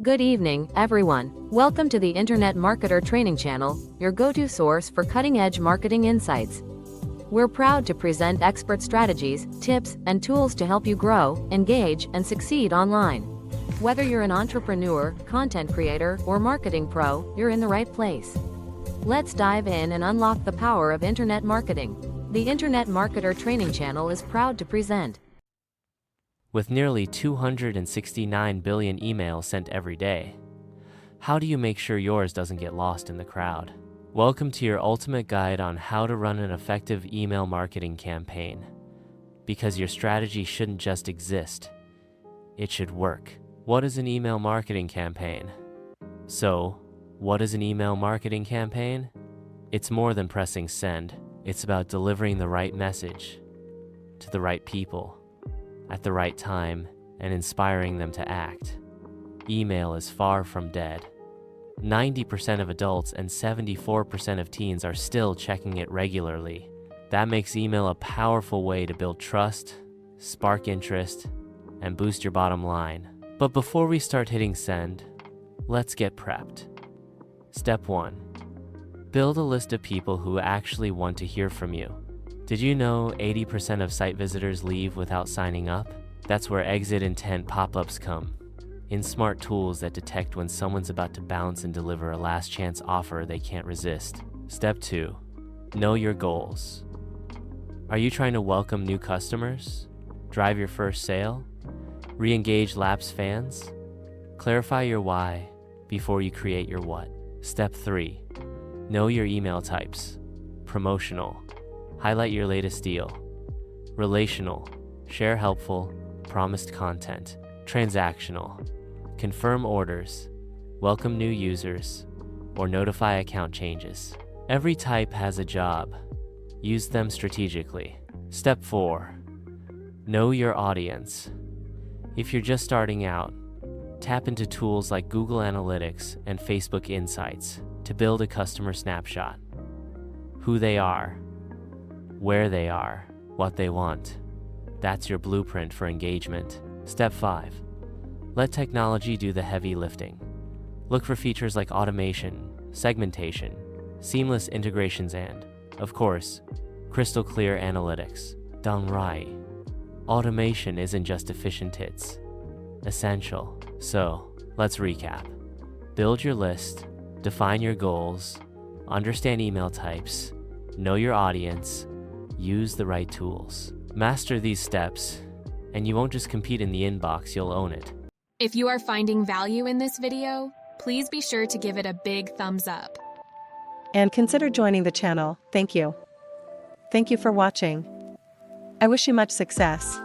Good evening, everyone. Welcome to the Internet Marketer Training Channel, your go-to source for cutting-edge marketing insights. We're proud to present expert strategies, tips, and tools to help you grow, engage, and succeed online. Whether you're an entrepreneur, content creator, or marketing pro, you're in the right place. Let's dive in and unlock the power of internet marketing. The Internet Marketer Training Channel is proud to present. With nearly 269 billion emails sent every day, how do you make sure yours doesn't get lost in the crowd? Welcome to your ultimate guide on how to run an effective email marketing campaign. Because your strategy shouldn't just exist, it should work. What is an email marketing campaign? So, what is an email marketing campaign? It's more than pressing send. It's about delivering the right message to the right people at the right time and inspiring them to act. Email is far from dead. 90% of adults and 74% of teens are still checking it regularly. That makes email a powerful way to build trust, spark interest, and boost your bottom line. But before we start hitting send, let's get prepped. Step 1. Build a list of people who actually want to hear from you. Did you know 80% of site visitors leave without signing up? That's where exit intent pop-ups come in smart tools that detect when someone's about to bounce and deliver a last chance offer they can't resist. Step 2. Know your goals. Are you trying to welcome new customers? Drive your first sale? Re-engage lapsed fans? Clarify your why before you create your what. Step 3. Know your email types. Promotional. Highlight your latest deal. Relational. Share helpful, promised content. Transactional. Confirm orders, welcome new users, or notify account changes. Every type has a job. Use them strategically. Step 4. Know your audience. If you're just starting out, tap into tools like Google Analytics and Facebook Insights to build a customer snapshot. Who they are, where they are, what they want. That's your blueprint for engagement. Step 5. Let technology do the heavy lifting. Look for features like automation, segmentation, seamless integrations, and, of course, crystal clear analytics. Done right. Automation isn't just efficient, it's essential. So, let's recap. Build your list, define your goals, understand email types, know your audience, use the right tools. Master these steps, and you won't just compete in the inbox, you'll own it. If you are finding value in this video, please be sure to give it a big thumbs up. And consider joining the channel. Thank you. Thank you for watching. I wish you much success.